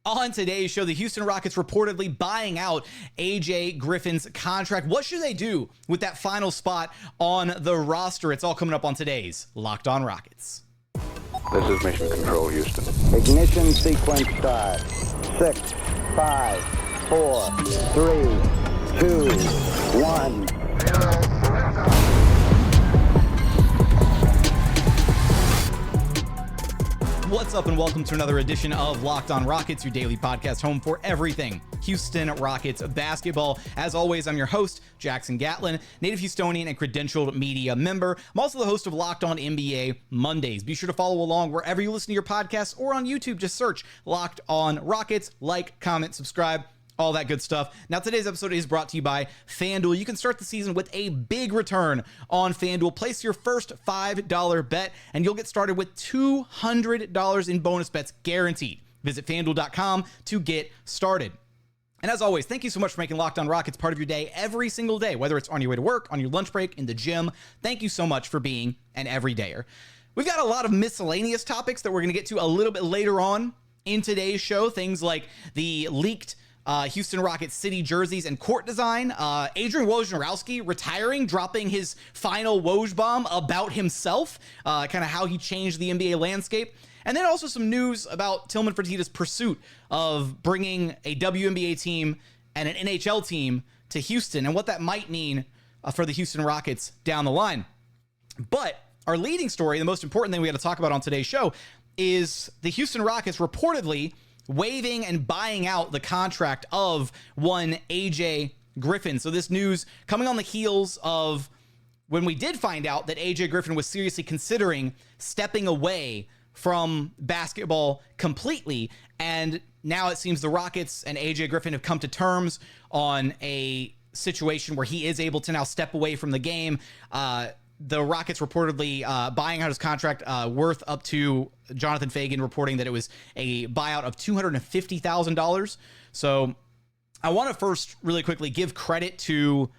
On today's show, the Houston Rockets reportedly buying out AJ Griffin's contract. What should they do with that final spot on the roster? It's all coming up on today's Locked On Rockets. This is Mission Control, Houston. Ignition sequence start. 6, 5, 4, 3, 2, 1. What's up and welcome to another edition of Locked On Rockets, your daily podcast home for everything Houston Rockets basketball. As always, I'm your host, Jackson Gatlin, native Houstonian and credentialed media member. I'm also the host of Locked On NBA Mondays. Be sure to follow along wherever you listen to your podcasts or on YouTube. Just search Locked On Rockets, like, comment, subscribe, all that good stuff. Now, today's episode is brought to you by FanDuel. You can start the season with a big return on FanDuel. Place your first $5 bet, and you'll get started with $200 in bonus bets guaranteed. Visit FanDuel.com to get started. And as always, thank you so much for making Locked On Rockets part of your day every single day, whether it's on your way to work, on your lunch break, in the gym. Thank you so much for being an everydayer. We've got a lot of miscellaneous topics that we're going to get to a little bit later on in today's show. Things like the leaked Houston Rockets city jerseys and court design. Adrian Wojnarowski retiring, dropping his final Woj bomb about himself, kind of how he changed the NBA landscape. And then also some news about Tillman Fertitta's pursuit of bringing a WNBA team and an NHL team to Houston and what that might mean for the Houston Rockets down the line. But our leading story, the most important thing we got to talk about on today's show, is the Houston Rockets reportedly waiving and buying out the contract of one AJ Griffin. So this news coming on the heels of when we did find out that AJ Griffin was seriously considering stepping away from basketball completely. And now it seems the Rockets and AJ Griffin have come to terms on a situation where he is able to now step away from the game. The Rockets reportedly buying out his contract worth up to Jonathan Fagan reporting that it was a buyout of $250,000. So I want to first really quickly give credit to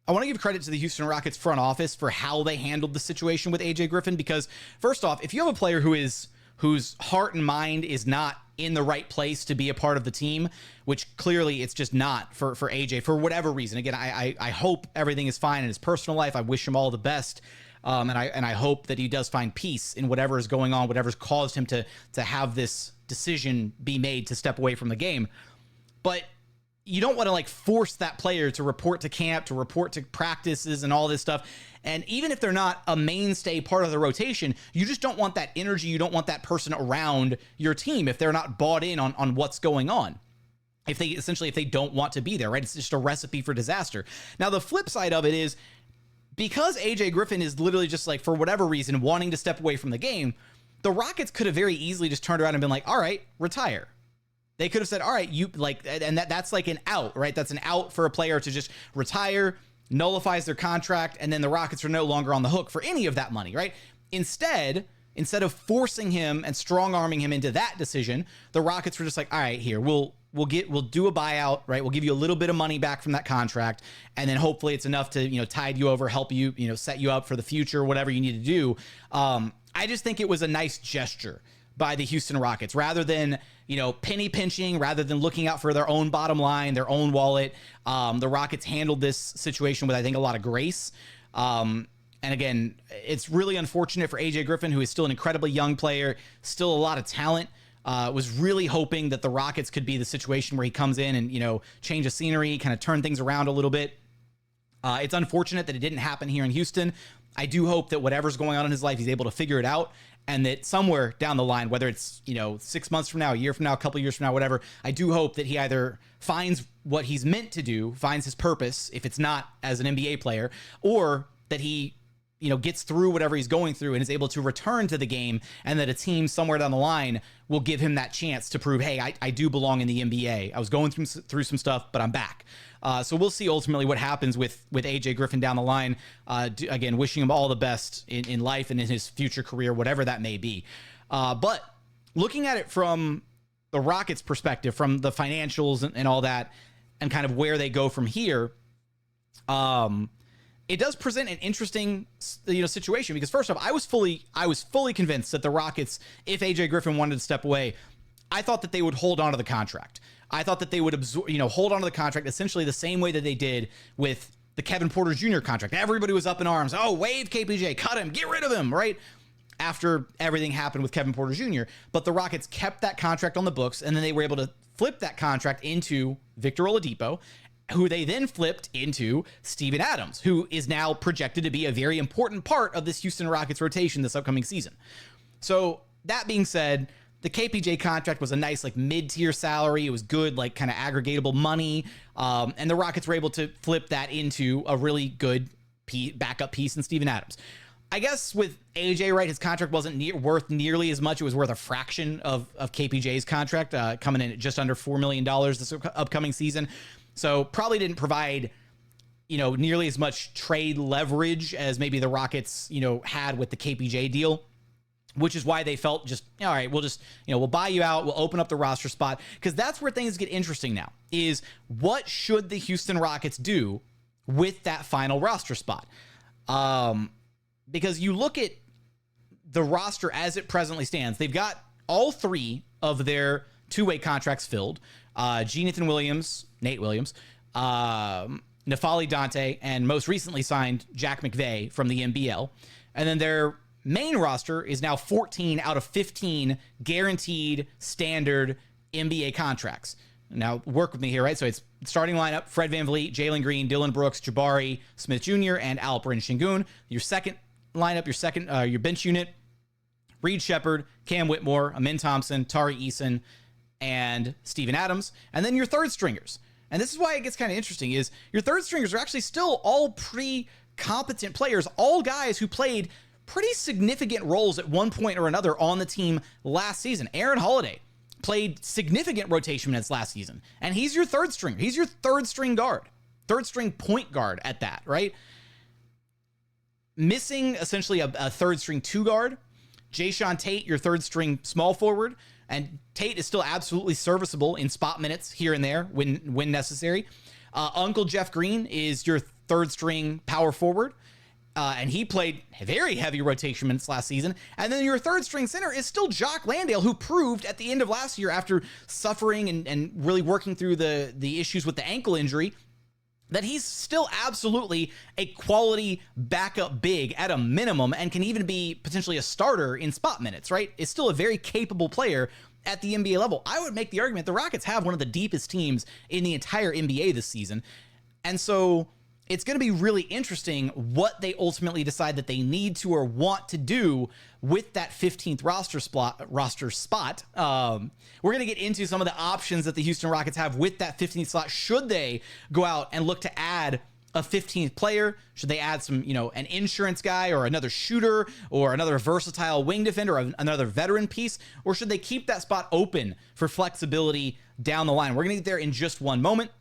the Houston Rockets front office for how they handled the situation with AJ Griffin, because first off, if you have a player whose heart and mind is not in the right place to be a part of the team, which clearly it's just not for AJ for whatever reason. Again, I hope everything is fine in his personal life. I wish him all the best. And I hope that he does find peace in whatever is going on, whatever's caused him to have this decision be made to step away from the game. But you don't want to force that player to report to camp, to report to practices and all this stuff. And even if they're not a mainstay part of the rotation, you just don't want that energy. You don't want that person around your team if they're not bought in on what's going on. If they don't want to be there, right? It's just a recipe for disaster. Now, the flip side of it is because AJ Griffin is literally just for whatever reason, wanting to step away from the game, the Rockets could have very easily just turned around and been like, all right, retire. They could have said, all right, and that's like an out, right? That's an out for a player to just retire, nullifies their contract, and then the Rockets are no longer on the hook for any of that money, right? Instead of forcing him and strong-arming him into that decision, the Rockets were just like, all right, here, we'll do a buyout, right? We'll give you a little bit of money back from that contract, and then hopefully it's enough to, tide you over, help you, set you up for the future, whatever you need to do. I just think it was a nice gesture by the Houston Rockets, rather than, penny pinching, rather than looking out for their own bottom line, their own wallet. The Rockets handled this situation with, I think, a lot of grace. And again, it's really unfortunate for AJ Griffin, who is still an incredibly young player, still a lot of talent. Was really hoping that the Rockets could be the situation where he comes in and, change the scenery, kind of turn things around a little bit. It's unfortunate that it didn't happen here in Houston. I do hope that whatever's going on in his life, he's able to figure it out, and that somewhere down the line, whether it's, 6 months from now, a year from now, a couple years from now, whatever, I do hope that he either finds what he's meant to do, finds his purpose, if it's not as an NBA player, or that he, gets through whatever he's going through and is able to return to the game, and that a team somewhere down the line will give him that chance to prove, hey, I do belong in the NBA. I was going through some stuff, but I'm back. So we'll see ultimately what happens with AJ Griffin down the line. Again, wishing him all the best in life and in his future career, whatever that may be. But looking at it from the Rockets' perspective, from the financials and all that, and kind of where they go from here, it does present an interesting, situation, because first off, I was fully convinced that the Rockets, if AJ Griffin wanted to step away, I thought that they would hold on to the contract. I thought that they would hold on to the contract essentially the same way that they did with the Kevin Porter Jr. contract. Everybody was up in arms. Oh, waive KPJ, cut him, get rid of him, right? After everything happened with Kevin Porter Jr. But the Rockets kept that contract on the books, and then they were able to flip that contract into Victor Oladipo, who they then flipped into Steven Adams, who is now projected to be a very important part of this Houston Rockets rotation this upcoming season. So that being said, the KPJ contract was a nice like mid-tier salary. It was good, like kind of aggregatable money. And the Rockets were able to flip that into a really good backup piece in Steven Adams. I guess with AJ, right, his contract wasn't worth nearly as much. It was worth a fraction of KPJ's contract, coming in at just under $4 million this upcoming season. So probably didn't provide, nearly as much trade leverage as maybe the Rockets, had with the KPJ deal, which is why they felt just, all right, we'll just, we'll buy you out. We'll open up the roster spot, because that's where things get interesting now, is what should the Houston Rockets do with that final roster spot? Because you look at the roster as it presently stands, they've got all three of their two-way contracts filled. Nate Williams, N'Faly Dante, and most recently signed Jack McVay from the NBL. And then their main roster is now 14 out of 15 guaranteed standard NBA contracts. Now, work with me here, right? So it's starting lineup: Fred VanVleet, Jalen Green, Dillon Brooks, Jabari Smith Jr., and Alperen Sengun. Your second lineup, your bench unit: Reed Shepard, Cam Whitmore, Amin Thompson, Tari Eason, and Steven Adams. And then your third stringers. And this is why it gets kind of interesting, is your third stringers are actually still all pretty competent players, all guys who played pretty significant roles at one point or another on the team last season. Aaron Holiday played significant rotation minutes last season, and he's your third stringer. He's your third string guard, third string point guard at that, right? Missing essentially a third string two guard, Jae'Sean Tate, your third string small forward, and Tate is still absolutely serviceable in spot minutes here and there when necessary. Uncle Jeff Green is your third string power forward, and he played very heavy rotation minutes last season. And then your third string center is still Jock Landale, who proved at the end of last year, after suffering and really working through the issues with the ankle injury, that he's still absolutely a quality backup big at a minimum, and can even be potentially a starter in spot minutes, right? Is still a very capable player at the NBA level. I would make the argument the Rockets have one of the deepest teams in the entire NBA this season. And so it's going to be really interesting what they ultimately decide that they need to or want to do with that 15th roster spot. We're going to get into some of the options that the Houston Rockets have with that 15th slot. Should they go out and look to add a 15th player? Should they add some, an insurance guy or another shooter or another versatile wing defender or another veteran piece? Or should they keep that spot open for flexibility down the line? We're going to get there in just one moment.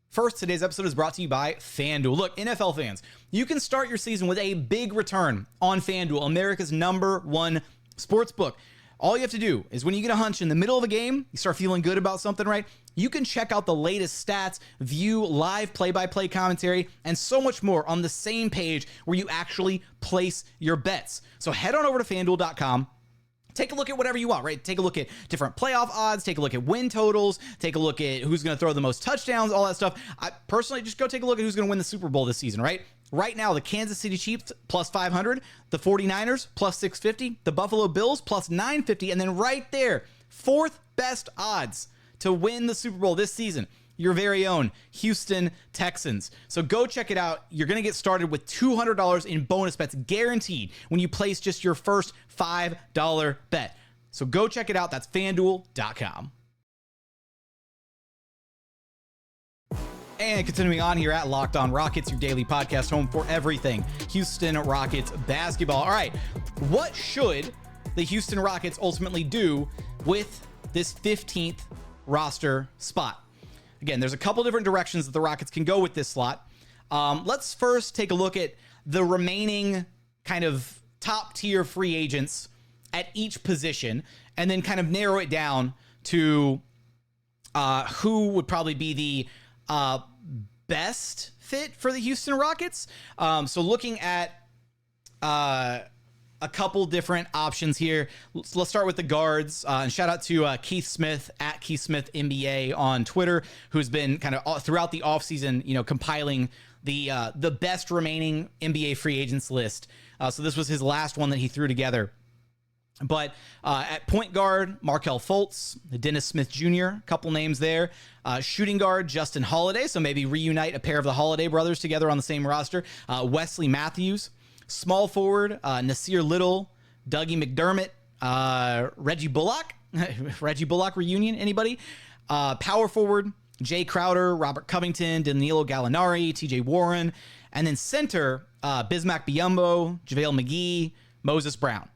First, today's episode is brought to you by FanDuel. Look, NFL fans, you can start your season with a big return on FanDuel, America's #1 sportsbook. All you have to do is, when you get a hunch in the middle of a game, you start feeling good about something, right? You can check out the latest stats, view live play-by-play commentary, and so much more on the same page where you actually place your bets. So head on over to FanDuel.com. Take a look at whatever you want, right? Take a look at different playoff odds, take a look at win totals, take a look at who's going to throw the most touchdowns, all that stuff. I personally just go take a look at who's going to win the Super Bowl this season, right? Right now, the Kansas City Chiefs plus 500, the 49ers plus 650, the Buffalo Bills plus 950, and then right there, fourth best odds to win the Super Bowl this season, your very own Houston Texans. So go check it out. You're going to get started with $200 in bonus bets guaranteed when you place just your first $5 bet. So go check it out. That's FanDuel.com. And continuing on here at Locked On Rockets, your daily podcast home for everything Houston Rockets basketball. All right, what should the Houston Rockets ultimately do with this 15th roster spot? Again, there's a couple different directions that the Rockets can go with this slot. Let's first take a look at the remaining kind of top tier free agents at each position, and then kind of narrow it down to who would probably be the best fit for the Houston Rockets. So looking at a couple different options here. Let's start with the guards. And shout out to Keith Smith at Keith Smith NBA on Twitter, who's been kind of throughout the offseason, compiling the best remaining NBA free agents list. So this was his last one that he threw together. But at point guard, Markelle Fultz, Dennis Smith Jr., a couple names there. Shooting guard, Justin Holiday. So maybe reunite a pair of the Holiday brothers together on the same roster. Wesley Matthews. Small forward, Nasir Little, Dougie McDermott, Reggie Bullock. Reggie Bullock reunion, anybody? Power forward, Jay Crowder, Robert Covington, Danilo Gallinari, TJ Warren. And then center, Bismack Biyombo, JaVale McGee, Moses Brown.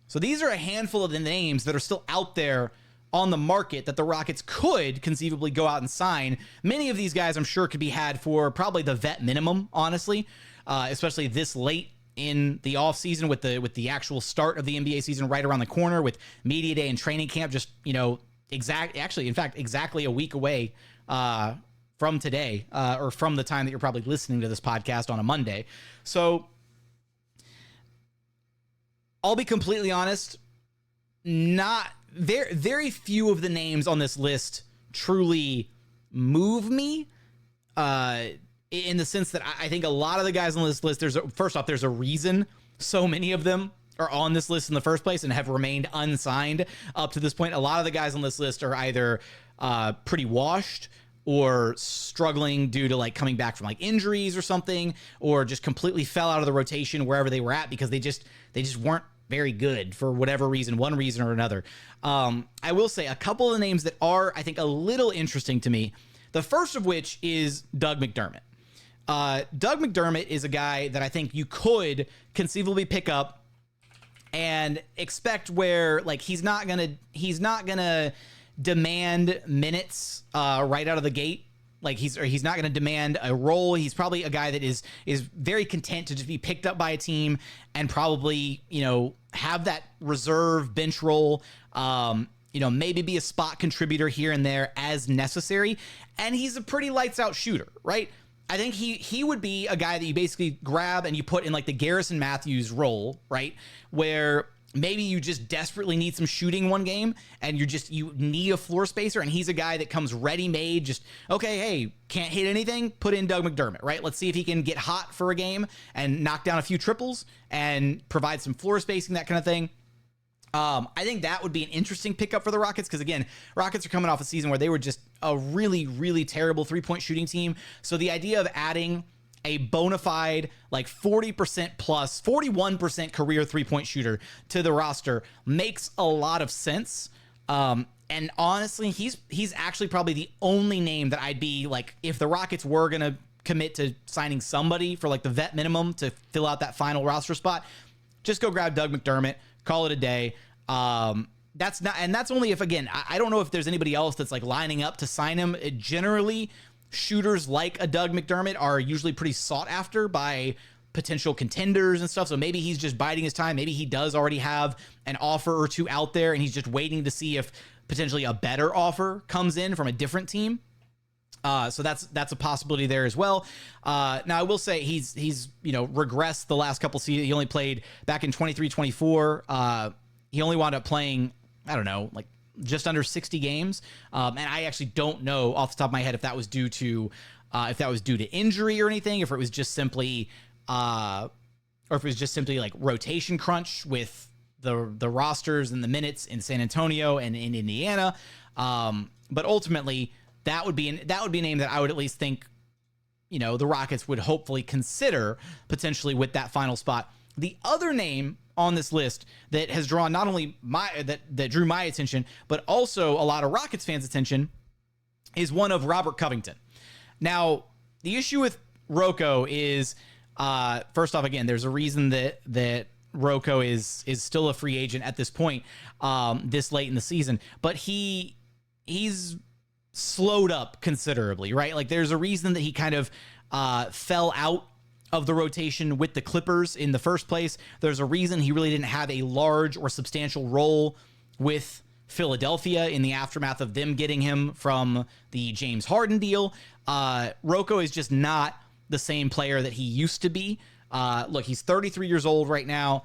So these are a handful of the names that are still out there on the market that the Rockets could conceivably go out and sign. Many of these guys, I'm sure, could be had for probably the vet minimum, honestly, especially this late in the offseason with the actual start of the NBA season right around the corner, with media day and training camp just, exactly a week away from today, or from the time that you're probably listening to this podcast on a Monday. So I'll be completely honest, very few of the names on this list truly move me, in the sense that I think a lot of the guys on this list, there's a reason so many of them are on this list in the first place and have remained unsigned up to this point. A lot of the guys on this list are either pretty washed or struggling due to coming back from injuries or something, or just completely fell out of the rotation wherever they were at because they just weren't very good for whatever reason, one reason or another. I will say a couple of the names that are, I think, a little interesting to me. The first of which is Doug McDermott. Doug McDermott is a guy that I think you could conceivably pick up and expect where he's not gonna demand minutes right out of the gate. He's not going to demand a role. He's probably a guy that is very content to just be picked up by a team and probably have that reserve bench role. Maybe be a spot contributor here and there as necessary. And he's a pretty lights out shooter, right? I think he would be a guy that you basically grab and you put in the Garrison Matthews role, right? Where maybe you just desperately need some shooting one game and you need a floor spacer, and he's a guy that comes ready-made, just, okay, hey, can't hit anything, put in Doug McDermott, right? Let's see if he can get hot for a game and knock down a few triples and provide some floor spacing, that kind of thing. I think that would be an interesting pickup for the Rockets because, again, Rockets are coming off a season where they were just a really, really terrible three-point shooting team. So the idea of adding a bona fide 40% plus 41% career three-point shooter to the roster makes a lot of sense. And honestly, he's actually probably the only name that I'd be if the Rockets were going to commit to signing somebody for the vet minimum to fill out that final roster spot, just go grab Doug McDermott, call it a day. That's only if, again, I don't know if there's anybody else that's lining up to sign him. Generally, shooters like a Doug McDermott are usually pretty sought after by potential contenders and stuff. So maybe he's just biding his time. Maybe he does already have an offer or two out there and he's just waiting to see if potentially a better offer comes in from a different team. So that's a possibility there as well. Now I will say he's regressed the last couple seasons. He only played back in 23-24. He only wound up playing, I don't know, just under 60 games. And I actually don't know off the top of my head if that was due to injury or anything, if it was just simply rotation crunch with the rosters and the minutes in San Antonio and in Indiana. But ultimately that would be a name that I would at least think, the Rockets would hopefully consider potentially with that final spot. The other name on this list that has drawn not only that drew my attention, but also a lot of Rockets fans' attention is one of Robert Covington. Now, the issue with Rocco is, first off, again, there's a reason that Rocco is still a free agent at this point, this late in the season, but he's slowed up considerably, right? There's a reason that he kind of fell out of the rotation with the Clippers in the first place. There's a reason he really didn't have a large or substantial role with Philadelphia in the aftermath of them getting him from the James Harden deal. Rocco is just not the same player that he used to be. Look, he's 33 years old right now.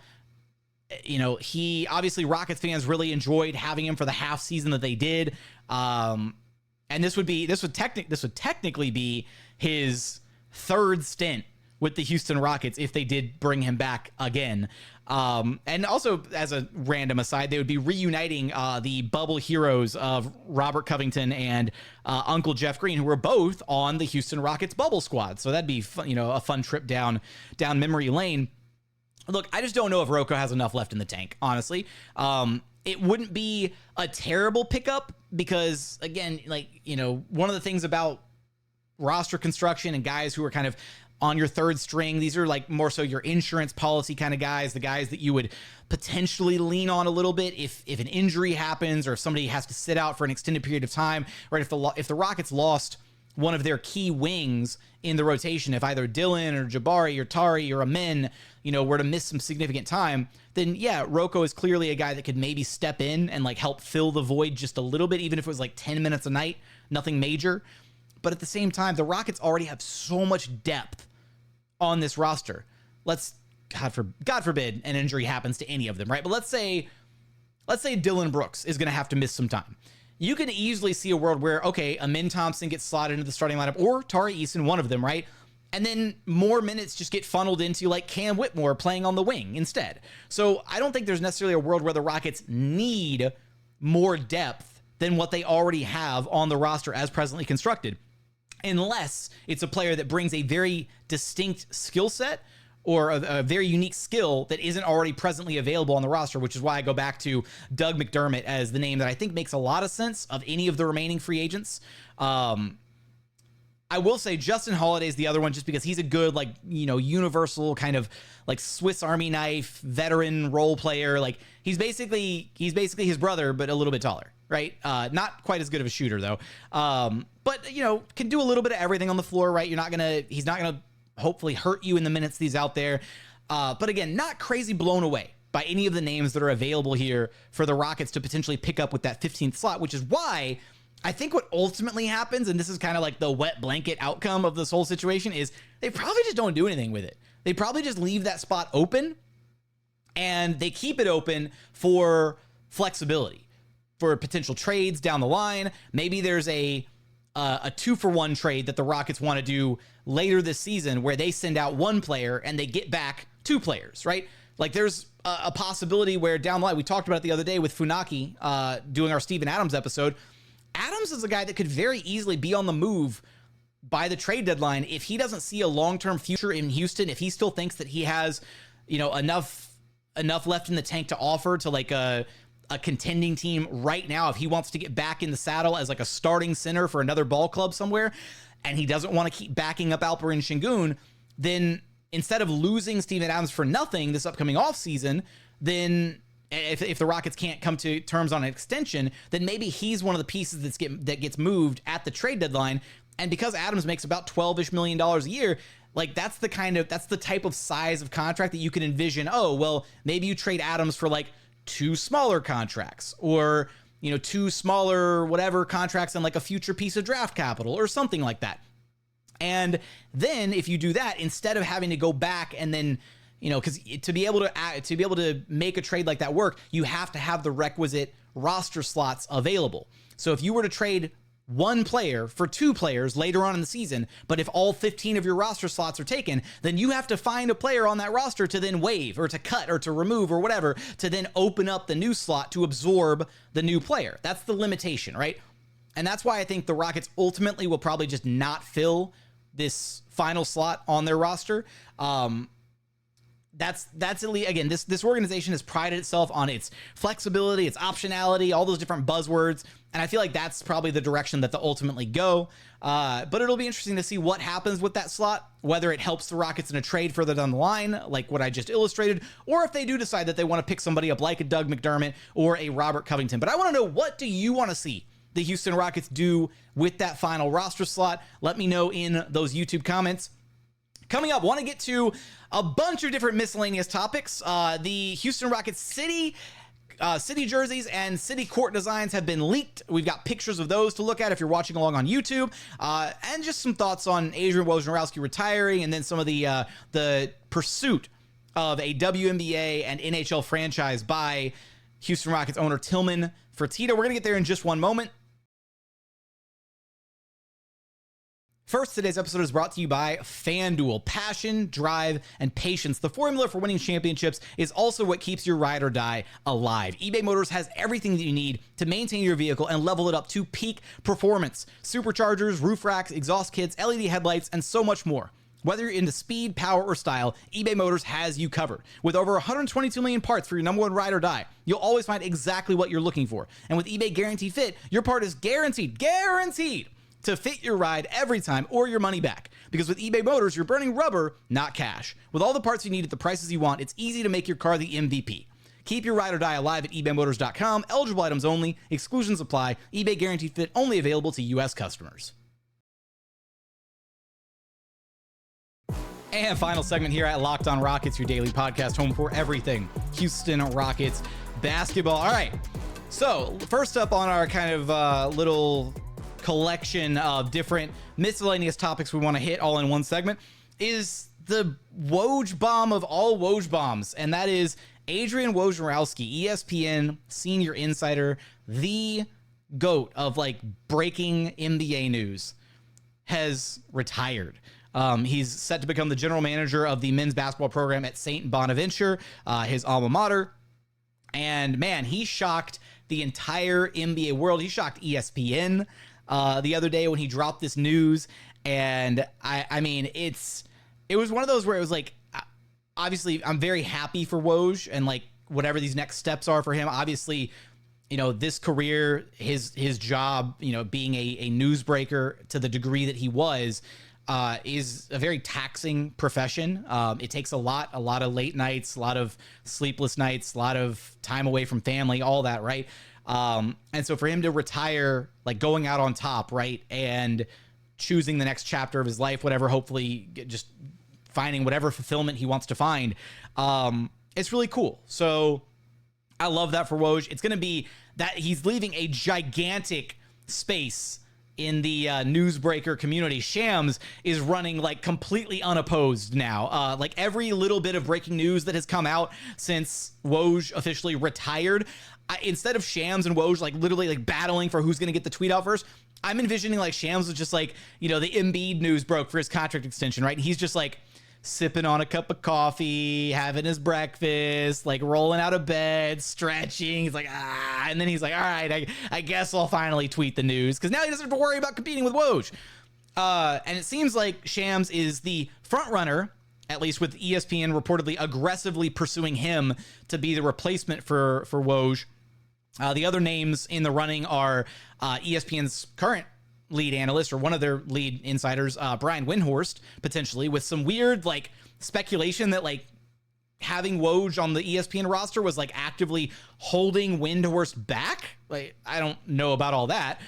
he obviously Rockets fans really enjoyed having him for the half season that they did. And this would technically be his third stint with the Houston Rockets if they did bring him back again. And also, as a random aside, they would be reuniting the bubble heroes of Robert Covington and Uncle Jeff Green, who were both on the Houston Rockets bubble squad. So that'd be fun, a fun trip down memory lane. Look, I just don't know if Rocco has enough left in the tank, honestly. It wouldn't be a terrible pickup because, again, one of the things about roster construction and guys who are kind of on your third string, these are more so your insurance policy kind of guys, the guys that you would potentially lean on a little bit if an injury happens or if somebody has to sit out for an extended period of time, right? If the Rockets lost one of their key wings in the rotation, if either Dillon or Jabari or Tari or Amen, were to miss some significant time, then yeah, Rocco is clearly a guy that could maybe step in and help fill the void just a little bit, even if it was 10 minutes a night, nothing major. But at the same time, the Rockets already have so much depth on this roster. God forbid an injury happens to any of them, right? But let's say Dillon Brooks is going to have to miss some time. You can easily see a world where, okay, Amen Thompson gets slotted into the starting lineup, or Tari Eason, one of them, right? And then more minutes just get funneled into Cam Whitmore playing on the wing instead. So I don't think there's necessarily a world where the Rockets need more depth than what they already have on the roster as presently constructed, unless it's a player that brings a very distinct skill set or a very unique skill that isn't already presently available on the roster, which is why I go back to Doug McDermott as the name that I think makes a lot of sense of any of the remaining free agents. I will say Justin Holiday is the other one just because he's a good, universal kind of Swiss Army knife veteran role player. He's basically his brother, but a little bit taller, right? Not quite as good of a shooter though. But can do a little bit of everything on the floor, right? He's not gonna hopefully hurt you in the minutes he's out there. But again, not crazy blown away by any of the names that are available here for the Rockets to potentially pick up with that 15th slot, which is why I think what ultimately happens, and this is kind of the wet blanket outcome of this whole situation, is they probably just don't do anything with it. They probably just leave that spot open and they keep it open for flexibility, for potential trades down the line. Maybe there's a 2-for-1 trade that the Rockets want to do later this season where they send out one player and they get back 2 players, right? There's a possibility where down the line, we talked about it the other day with Funaki doing our Steven Adams episode. Adams is a guy that could very easily be on the move by the trade deadline if he doesn't see a long-term future in Houston, if he still thinks that he has, enough left in the tank to offer to a contending team right now, if he wants to get back in the saddle as a starting center for another ball club somewhere, and he doesn't want to keep backing up Alperen Sengun, then instead of losing Steven Adams for nothing this upcoming offseason, then if the Rockets can't come to terms on an extension, then maybe he's one of the pieces that gets moved at the trade deadline. And because Adams makes about $12-ish million a year, that's the type of size of contract that you can envision. Oh, well, maybe you trade Adams for 2 smaller contracts, or 2 smaller whatever contracts and a future piece of draft capital or something like that. And then if you do that, instead of having to go back and then, because to be able to make a trade like that work, you have to have the requisite roster slots available. So if you were to trade one player for 2 players later on in the season, but if all 15 of your roster slots are taken, then you have to find a player on that roster to then waive or to cut or to remove or whatever, to then open up the new slot to absorb the new player. That's the limitation, right? And that's why I think the Rockets ultimately will probably just not fill this final slot on their roster. That's again, this organization has prided itself on its flexibility, its optionality, all those different buzzwords, and I feel like that's probably the direction that they'll ultimately go. But it'll be interesting to see what happens with that slot, whether it helps the Rockets in a trade further down the line, like what I just illustrated, or if they do decide that they want to pick somebody up like a Doug McDermott or a Robert Covington. But I want to know, what do you want to see the Houston Rockets do with that final roster slot? Let me know in those YouTube comments. Coming up, want to get to a bunch of different miscellaneous topics. The Houston Rockets city jerseys and city court designs have been leaked. We've got pictures of those to look at if you're watching along on YouTube, and just some thoughts on Adrian Wojnarowski retiring, and then some of the pursuit of a WNBA and NHL franchise by Houston Rockets owner Tillman Fertitta. We're going to get there in just one moment. First, today's episode is brought to you by FanDuel. Passion, drive, and patience. The formula for winning championships is also what keeps your ride or die alive. eBay Motors has everything that you need to maintain your vehicle and level it up to peak performance. Superchargers, roof racks, exhaust kits, LED headlights, and so much more. Whether you're into speed, power, or style, eBay Motors has you covered. With over 122 million parts for your number one ride or die, you'll always find exactly what you're looking for. And with eBay Guaranteed Fit, your part is guaranteed to fit your ride every time or your money back. Because with eBay Motors, you're burning rubber, not cash. With all the parts you need at the prices you want, it's easy to make your car the MVP. Keep your ride or die alive at ebaymotors.com. Eligible items only. Exclusions apply. eBay Guaranteed Fit only available to U.S. customers. And final segment here at Locked On Rockets, your daily podcast, home for everything Houston Rockets basketball. All right, so first up on our kind of little collection of different miscellaneous topics we want to hit all in one segment is the Woj bomb of all Woj bombs, and that is Adrian Wojnarowski, ESPN senior insider, the GOAT of like breaking NBA news, has retired. He's set to become the general manager of the men's basketball program at St. Bonaventure, his alma mater. And man, he shocked the entire NBA world. He shocked ESPN the other day when he dropped this news. And I mean, it was one of those where it was like, obviously I'm very happy for Woj and like whatever these next steps are for him. Obviously, you know, this career, his job, you know, being a newsbreaker to the degree that he was, is a very taxing profession. It takes a lot of late nights, a lot of sleepless nights, a lot of time away from family, all that, right? And so for him to retire, like going out on top, right, and choosing the next chapter of his life, whatever, hopefully just finding whatever fulfillment he wants to find, it's really cool. So I love that for Woj. It's going to be that he's leaving a gigantic space in the newsbreaker community. Shams is running like completely unopposed now. Like every little bit of breaking news that has come out since Woj officially retired, instead of Shams and Woj like literally like battling for who's going to get the tweet out first, I'm envisioning like Shams was just like, you know, the Embiid news broke for his contract extension, right? And he's just like sipping on a cup of coffee, having his breakfast, like rolling out of bed, stretching. He's like, and then he's like, all right, I guess I'll finally tweet the news because now he doesn't have to worry about competing with Woj. And it seems like Shams is the front runner, at least with ESPN reportedly aggressively pursuing him to be the replacement for Woj. The other names in the running are ESPN's current lead analyst, or one of their lead insiders, Brian Windhorst, potentially, with some weird like speculation that like having Woj on the ESPN roster was like actively holding Windhorst back. Like, I don't know about all that.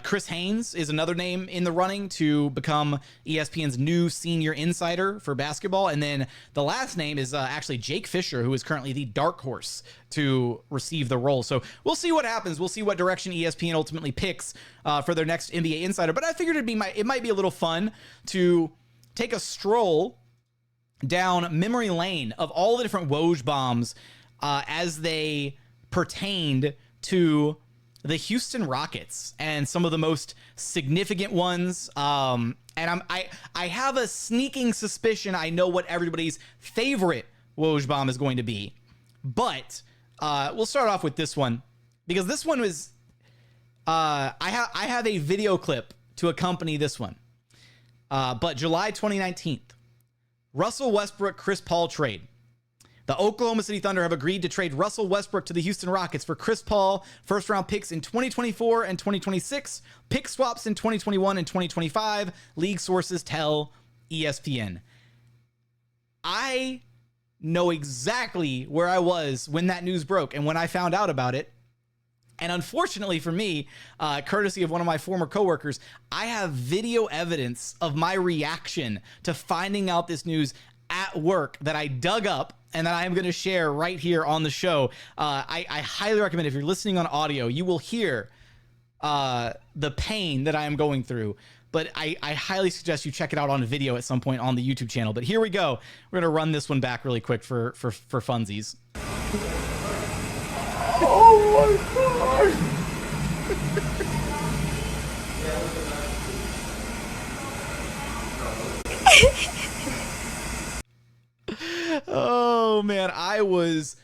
Chris Haynes is another name in the running to become ESPN's new senior insider for basketball. And then the last name is actually Jake Fisher, who is currently the dark horse to receive the role. So we'll see what happens. We'll see what direction ESPN ultimately picks for their next NBA insider. But I figured it might be a little fun to take a stroll down memory lane of all the different Woj bombs as they pertained to the Houston Rockets and some of the most significant ones. And I have a sneaking suspicion I know what everybody's favorite Woj bomb is going to be. But we'll start off with this one because this one was I have a video clip to accompany this one. But July 2019, Russell Westbrook, Chris Paul trade. The Oklahoma City Thunder have agreed to trade Russell Westbrook to the Houston Rockets for Chris Paul, first-round picks in 2024 and 2026, pick swaps in 2021 and 2025, league sources tell ESPN. I know exactly where I was when that news broke and when I found out about it. And unfortunately for me, courtesy of one of my former coworkers, I have video evidence of my reaction to finding out this news at work that I dug up and that I am going to share right here on the show. I highly recommend, if you're listening on audio, you will hear the pain that I am going through but I highly suggest you check it out on video at some point on the YouTube channel. But here we go. We're going to run this one back really quick for funsies. Oh my God! Oh man, I was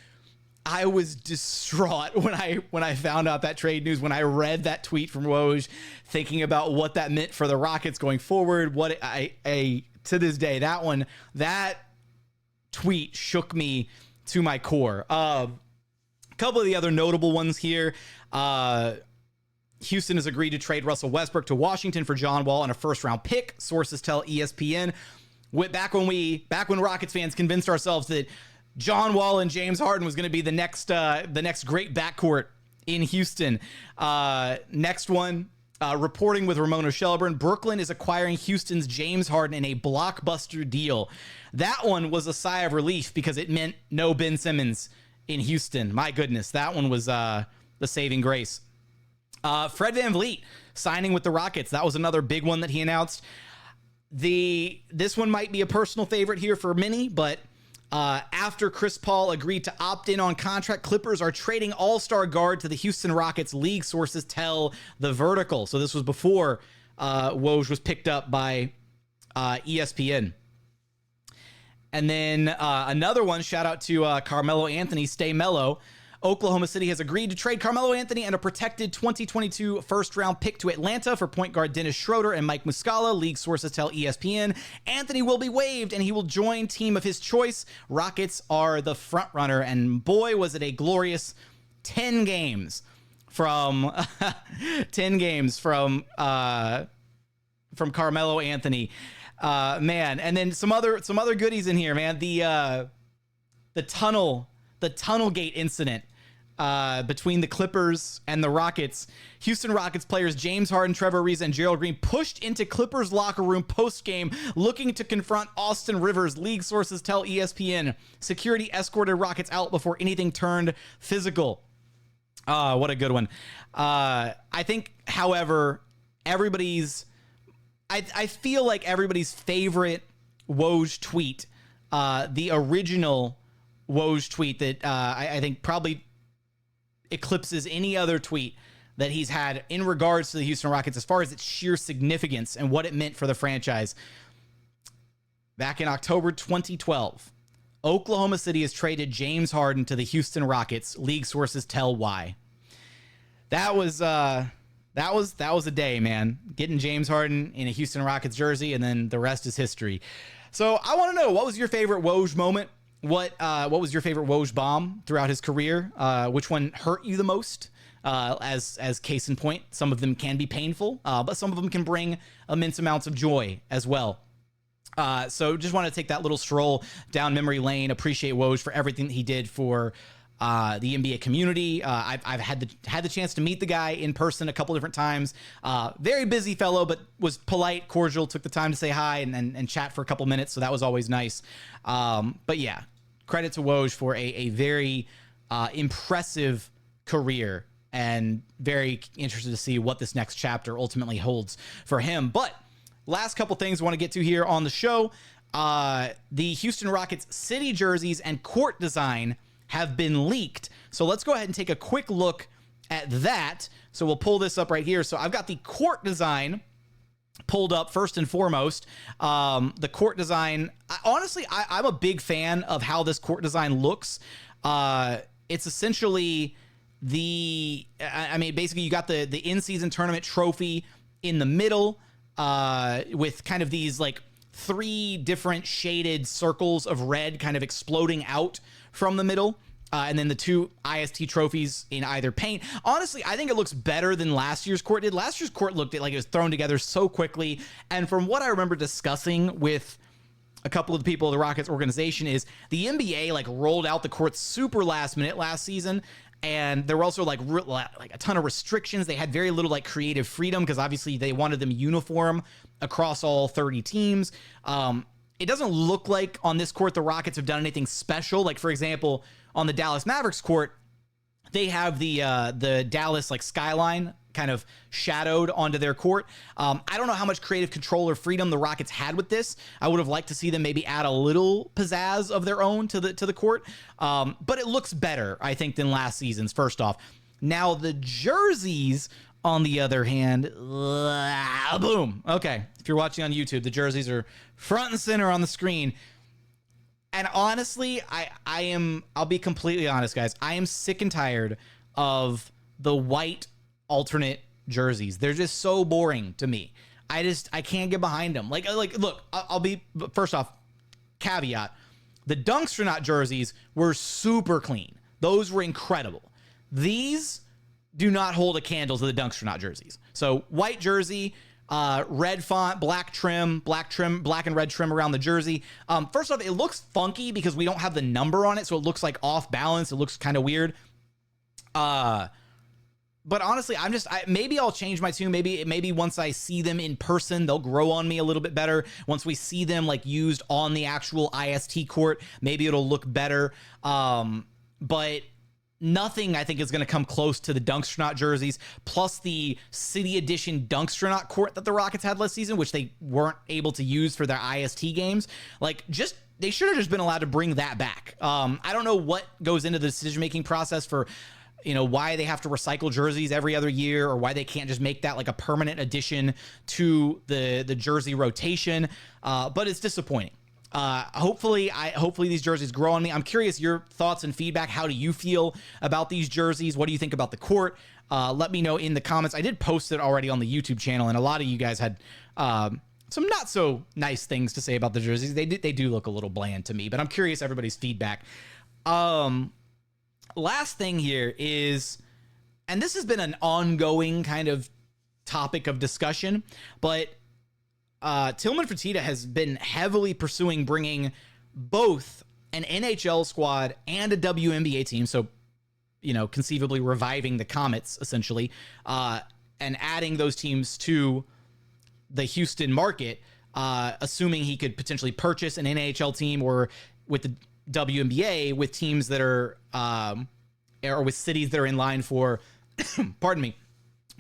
distraught when I found out that trade news, when I read that tweet from Woj, thinking about what that meant for the Rockets going forward. What I to this day, that tweet shook me to my core. A couple of the other notable ones here. Houston has agreed to trade Russell Westbrook to Washington for John Wall and a first-round pick. Sources tell ESPN. Back when Rockets fans convinced ourselves that John Wall and James Harden was going to be the next great backcourt in Houston. Next one, reporting with Ramona Shelburne, Brooklyn is acquiring Houston's James Harden in a blockbuster deal. That one was a sigh of relief because it meant no Ben Simmons in Houston. My goodness, that one was the saving grace. Fred VanVleet signing with the Rockets. That was another big one that he announced. This one might be a personal favorite here for many, but after Chris Paul agreed to opt in on contract, Clippers are trading all-star guard to the Houston Rockets, league sources tell The Vertical. So this was before Woj was picked up by ESPN. And then another one, shout out to Carmelo Anthony, stay mellow. Oklahoma City has agreed to trade Carmelo Anthony and a protected 2022 first-round pick to Atlanta for point guard Dennis Schroeder and Mike Muscala. League sources tell ESPN Anthony will be waived and he will join team of his choice. Rockets are the front runner, and boy, was it a glorious 10 games from 10 games from Carmelo Anthony. Man, and then some other goodies in here, man. The tunnel gate incident between the Clippers and the Rockets. Houston Rockets players James Harden, Trevor Ariza, and Gerald Green pushed into Clippers locker room post-game looking to confront Austin Rivers. League sources tell ESPN security escorted Rockets out before anything turned physical. What a good one. I think, however, I feel like everybody's favorite Woj tweet, the original Woj tweet that I think probably eclipses any other tweet that he's had in regards to the Houston Rockets as far as its sheer significance and what it meant for the franchise. Back in October 2012, Oklahoma City has traded James Harden to the Houston Rockets. League sources tell why. That was a day, man. Getting James Harden in a Houston Rockets jersey, and then the rest is history. So I want to know, what was your favorite Woj moment? What was your favorite Woj bomb throughout his career? Which one hurt you the most? As case in point, some of them can be painful, but some of them can bring immense amounts of joy as well. So just want to take that little stroll down memory lane. Appreciate Woj for everything that he did for the NBA community. I've had the chance to meet the guy in person a couple different times. Very busy fellow, but was polite, cordial, took the time to say hi and chat for a couple minutes. So that was always nice. But yeah, credit to Woj for a very impressive career, and very interested to see what this next chapter ultimately holds for him. But last couple things I want to get to here on the show. The Houston Rockets city jerseys and court design have been leaked. So let's go ahead and take a quick look at that. So we'll pull this up right here. So I've got the court design pulled up first and foremost. The court design, honestly, I'm a big fan of how this court design looks. It's essentially basically you got the in-season tournament trophy in the middle with kind of these like 3 different shaded circles of red kind of exploding out from the middle. And then the 2 IST trophies in either paint. Honestly, I think it looks better than last year's court did. Last year's court looked like it was thrown together so quickly. And from what I remember discussing with a couple of the people of the Rockets organization is the NBA like rolled out the court super last minute last season. And there were also like a ton of restrictions. They had very little like creative freedom because obviously they wanted them uniform across all 30 teams. It doesn't look like on this court the Rockets have done anything special. Like, for example, on the Dallas Mavericks court, they have the Dallas like skyline kind of shadowed onto their court. I don't know how much creative control or freedom the Rockets had with this. I would have liked to see them maybe add a little pizzazz of their own to the court. But it looks better, I think, than last season's, first off. Now, the jerseys, on the other hand, boom. Okay, if you're watching on YouTube, the jerseys are front and center on the screen. And honestly, I'll be completely honest, guys. I am sick and tired of the white alternate jerseys. They're just so boring to me. I can't get behind them. Like, look, I'll be, first off, caveat. The Dunksternaut jerseys were super clean. Those were incredible. These do not hold a candle to the Dunksternaut jerseys. So white jersey, red font, black and red trim around the jersey. First off, it looks funky because we don't have the number on it, so it looks like off balance. It looks kind of weird. But honestly, maybe I'll change my tune. Maybe once I see them in person, they'll grow on me a little bit better. Once we see them like used on the actual IST court, maybe it'll look better. But nothing, I think, is going to come close to the Dunksternaut jerseys, plus the City Edition Dunksternaut court that the Rockets had last season, which they weren't able to use for their IST games. Like, they should have just been allowed to bring that back. I don't know what goes into the decision-making process for, why they have to recycle jerseys every other year, or why they can't just make that like a permanent addition to the jersey rotation. But it's disappointing. Hopefully these jerseys grow on me. I'm curious your thoughts and feedback. How do you feel about these jerseys? What do you think about the court? Let me know in the comments. I did post it already on the YouTube channel, and a lot of you guys had some not so nice things to say about the jerseys. They do look a little bland to me, but I'm curious everybody's feedback. Last thing here is, and this has been an ongoing kind of topic of discussion, but Tillman Fertitta has been heavily pursuing bringing both an NHL squad and a WNBA team. So, conceivably reviving the Comets essentially, and adding those teams to the Houston market, assuming he could potentially purchase an NHL team, or with the WNBA with teams that are, or with cities that are in line for, pardon me,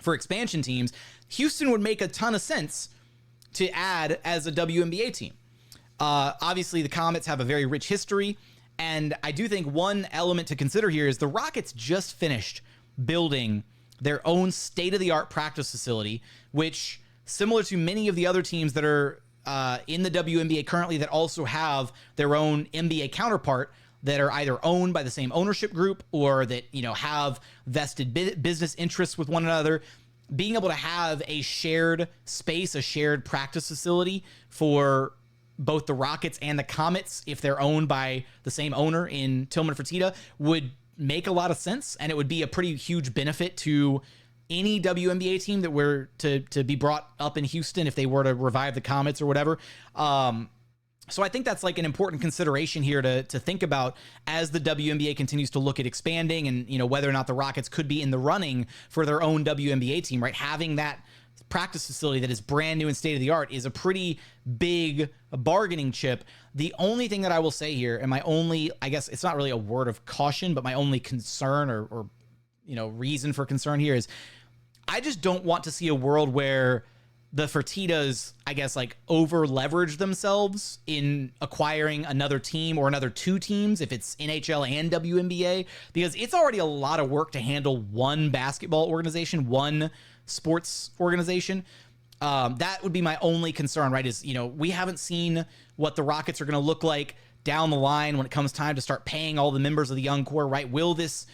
for expansion teams. Houston would make a ton of sense to add as a WNBA team. Obviously, the Comets have a very rich history, and I do think one element to consider here is the Rockets just finished building their own state-of-the-art practice facility, which, similar to many of the other teams that are in the WNBA currently that also have their own NBA counterpart that are either owned by the same ownership group or that, have vested business interests with one another, being able to have a shared space, a shared practice facility for both the Rockets and the Comets, if they're owned by the same owner in Tillman Fertitta, would make a lot of sense. And it would be a pretty huge benefit to any WNBA team that were to be brought up in Houston if they were to revive the Comets or whatever. So I think that's like an important consideration here to think about as the WNBA continues to look at expanding and, whether or not the Rockets could be in the running for their own WNBA team, right? Having that practice facility that is brand new and state of the art is a pretty big bargaining chip. The only thing that I will say here, and my only, I guess it's not really a word of caution, but my only concern or reason for concern here is I just don't want to see a world where the Fertittas, I guess, like over leverage themselves in acquiring another team or another two teams, if it's NHL and WNBA, because it's already a lot of work to handle one basketball organization, one sports organization. That would be my only concern, right? Is, we haven't seen what the Rockets are going to look like down the line when it comes time to start paying all the members of the young core, right? Will this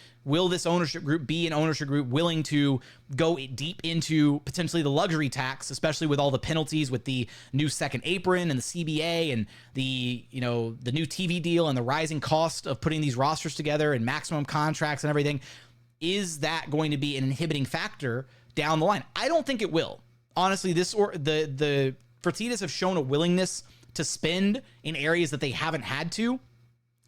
ownership group be an ownership group willing to go deep into potentially the luxury tax, especially with all the penalties with the new second apron and the CBA and the new TV deal and the rising cost of putting these rosters together and maximum contracts and everything? Is that going to be an inhibiting factor down the line? I don't think it will. Honestly, the Fertittas have shown a willingness to spend in areas that they haven't had to.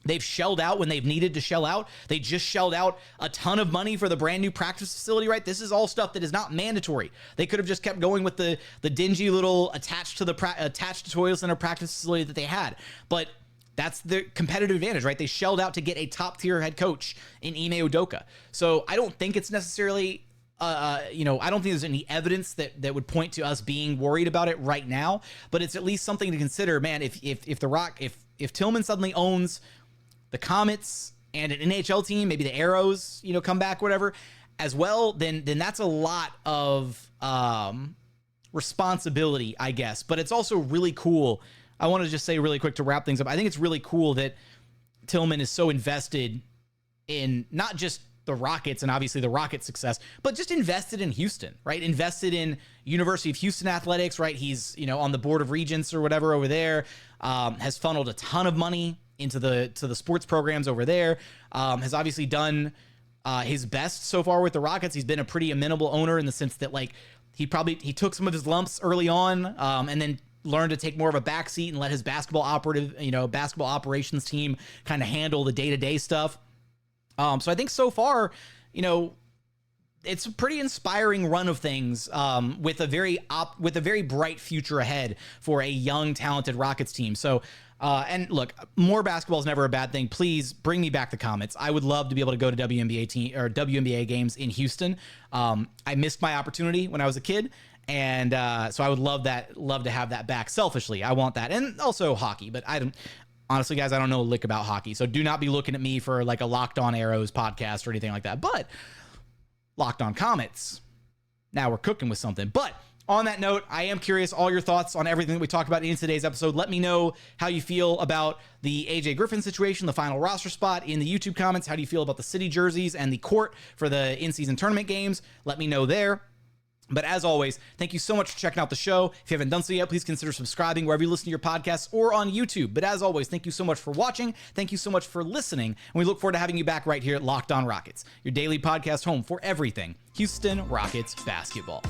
They've shelled out when they've needed to shell out. They just shelled out a ton of money for the brand new practice facility, right? This is all stuff that is not mandatory. They could have just kept going with the dingy little attached to Toyota Center practice facility that they had. But that's the competitive advantage, right? They shelled out to get a top tier head coach in Ime Udoka. So I don't think it's necessarily I don't think there's any evidence that would point to us being worried about it right now, but it's at least something to consider, man. If Tillman suddenly owns the Comets and an NHL team, maybe the Arrows, come back, whatever, as well, then that's a lot of responsibility, I guess. But it's also really cool. I want to just say really quick to wrap things up. I think it's really cool that Tillman is so invested in not just the Rockets and obviously the Rockets' success, but just invested in Houston, right? Invested in University of Houston athletics, right? He's, on the board of regents or whatever over there, has funneled a ton of money into the sports programs over there, has obviously done his best so far with the Rockets. He's been a pretty amenable owner in the sense that he took some of his lumps early on, and then learned to take more of a backseat and let his basketball operations team kind of handle the day-to-day stuff. So I think so far, it's a pretty inspiring run of things, with a very bright future ahead for a young, talented Rockets team. So, and look, more basketball is never a bad thing. Please bring me back the Comets. I would love to be able to go to WNBA games in Houston. I missed my opportunity when I was a kid. And so I would love to have that back. Selfishly, I want that. And also hockey, but honestly, guys, I don't know a lick about hockey. So do not be looking at me for like a Locked On Arrows podcast or anything like that. But Locked On Comets, now we're cooking with something. But on that note, I am curious all your thoughts on everything that we talked about in today's episode. Let me know how you feel about the AJ Griffin situation, the final roster spot in the YouTube comments. How do you feel about the city jerseys and the court for the in-season tournament games? Let me know there. But as always, thank you so much for checking out the show. If you haven't done so yet, please consider subscribing wherever you listen to your podcasts or on YouTube. But as always, thank you so much for watching. Thank you so much for listening. And we look forward to having you back right here at Locked On Rockets, your daily podcast home for everything Houston Rockets basketball.